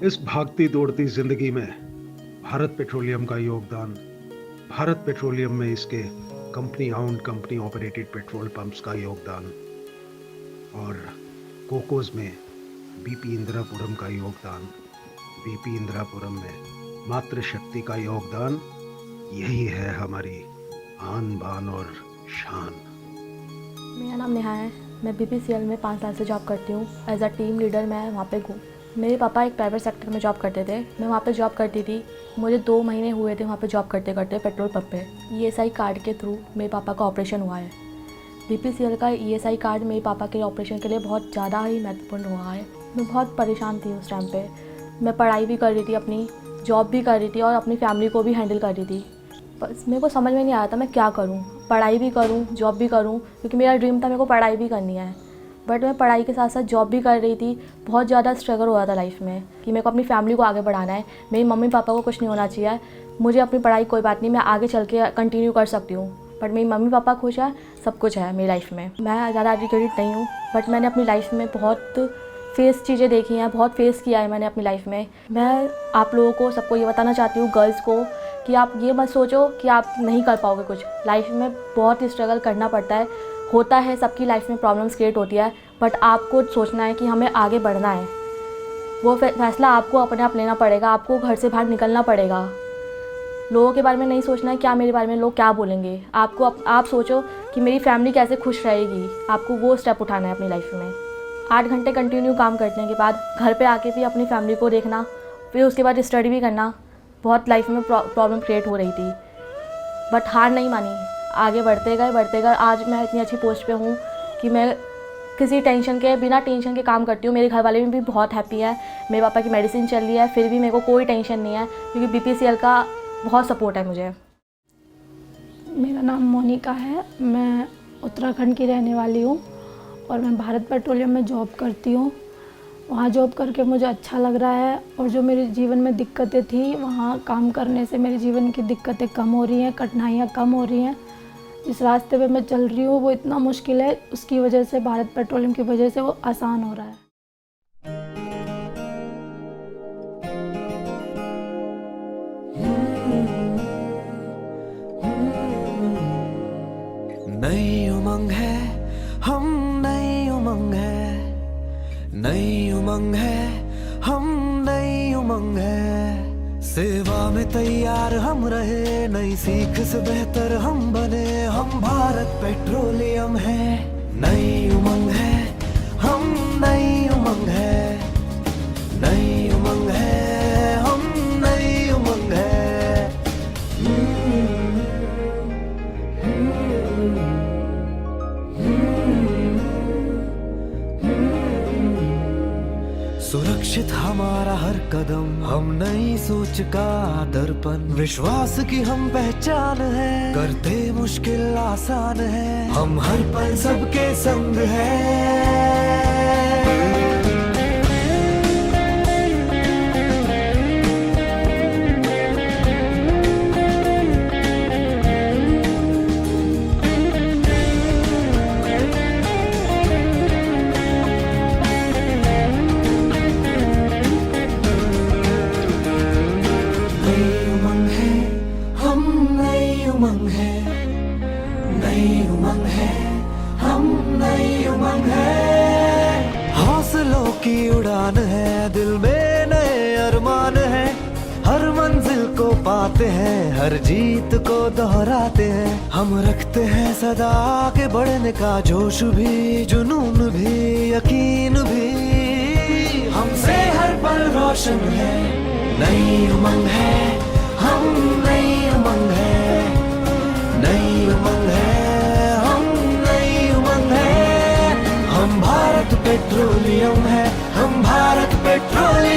इस भागती दौड़ती जिंदगी में भारत पेट्रोलियम का योगदान, भारत पेट्रोलियम में इसके company आउंड company operated petrol pumps का योगदान और कोकोस में बीपी इंदिरापुरम का योगदान, बीपी इंदिरापुरम में मातृशक्ति का योगदान, यही है हमारी आन बान और शान। मेरा नाम नेहा है। मैं बीपीसीएल में 5 साल से जॉब करती हूँ। एज अ टीम लीडर मैं वहाँ पे हूँ। मेरे पापा एक प्राइवेट सेक्टर में जॉब करते थे। मैं वहाँ पे जॉब करती थी। मुझे 2 महीने हुए थे वहाँ पे जॉब करते करते पेट्रोल पंप पे। ईएसआई कार्ड के थ्रू मेरे पापा का ऑपरेशन हुआ है। बीपीसीएल का ईएसआई कार्ड मेरे पापा के ऑपरेशन के लिए बहुत ज़्यादा ही महत्वपूर्ण हुआ है। मैं बहुत परेशान थी उस टाइम पे। मैं पढ़ाई भी कर रही थी, अपनी जॉब भी कर रही थी और अपनी फैमिली को भी हैंडल कर रही थी। बस मेरे को समझ में नहीं आया था मैं क्या करूं, पढ़ाई भी करूं, जॉब भी करूं, क्योंकि मेरा ड्रीम था मेरे को पढ़ाई भी करनी है। बट मैं पढ़ाई के साथ साथ जॉब भी कर रही थी। बहुत ज़्यादा स्ट्रगल हो रहा था लाइफ में कि मेरे को अपनी फैमिली को आगे बढ़ाना है। मेरी मम्मी पापा को कुछ नहीं होना चाहिए। मुझे अपनी पढ़ाई कोई बात नहीं, मैं आगे चल के कंटिन्यू कर सकती हूँ, बट मेरी मम्मी पापा खुश है, सब कुछ है मेरी लाइफ में। मैं ज़्यादा एजुकेटेड नहीं हूँ, बट मैंने अपनी लाइफ में बहुत फेस चीज़ें देखी हैं, बहुत फेस किया है मैंने अपनी लाइफ में। मैं आप लोगों को, सबको ये बताना चाहती हूँ, गर्ल्स को, कि आप ये मत सोचो कि आप नहीं कर पाओगे कुछ। लाइफ में बहुत ही स्ट्रगल करना पड़ता है, होता है, सबकी लाइफ में प्रॉब्लम्स क्रिएट होती है, बट आपको सोचना है कि हमें आगे बढ़ना है। वो फैसला आपको अपने आप लेना पड़ेगा। आपको घर से बाहर निकलना पड़ेगा। लोगों के बारे में नहीं सोचना है क्या मेरे बारे में लोग क्या बोलेंगे। आपको आप सोचो कि मेरी फैमिली कैसे खुश रहेगी। आपको वो स्टेप उठाना है अपनी लाइफ में। 8 घंटे कंटिन्यू काम करने के बाद घर पे आके भी अपनी फैमिली को देखना, फिर उसके बाद स्टडी भी करना, बहुत लाइफ में प्रॉब्लम क्रिएट हो रही थी, बट हार नहीं मानी। आगे बढ़ते गए। आज मैं इतनी अच्छी पोस्ट पे हूँ कि मैं किसी टेंशन के, बिना टेंशन के काम करती हूँ। मेरे घर वाले भी बहुत हैप्पी है। मेरे पापा की मेडिसिन चल रही है, फिर भी मेरे को कोई टेंशन नहीं है, क्योंकि बीपीसीएल का बहुत सपोर्ट है मुझे। मेरा नाम मोनिका है। मैं उत्तराखंड की रहने वाली हूँ और मैं भारत पेट्रोलियम में जॉब करती हूँ। वहाँ जॉब करके मुझे अच्छा लग रहा है और जो मेरे जीवन में दिक्कतें थी, वहाँ काम करने से मेरे जीवन की दिक्कतें कम हो रही हैं, कठिनाइयाँ कम हो रही हैं। जिस रास्ते पे मैं चल रही हूँ वो इतना मुश्किल है, उसकी वजह से, भारत पेट्रोलियम की वजह से वो आसान हो रहा है। नई उमंग है, हम नई उमंग है, नई उमंग है, हम नई उमंग है। सेवा में तैयार हम रहे, नई सीख से बेहतर हम बने, हम भारत पेट्रोलियम है। नई उमंग है, हम नई उमंग है, नई उमंग है, हम नई उमंग है। सुरक्षित हमारा हर कदम, हम नई सोच का दर्पण, विश्वास की हम पहचान है, करते मुश्किल आसान है, हम हर पल सबके संग है। उमंग है, नई उमंग है, हम नई उमंग है। हौसलों की उड़ान है, दिल में नए अरमान है, हर मंजिल को पाते हैं, हर जीत को दोहराते हैं। हम रखते हैं सदा आगे बढ़ने का जोश भी, जुनून भी, यकीन भी, हमसे हर पल रोशन है। नई उमंग है, हम नई उमंग है, नई उमंग है, हम नई उमंग है। हम भारत पेट्रोलियम है, हम भारत पेट्रोलियम।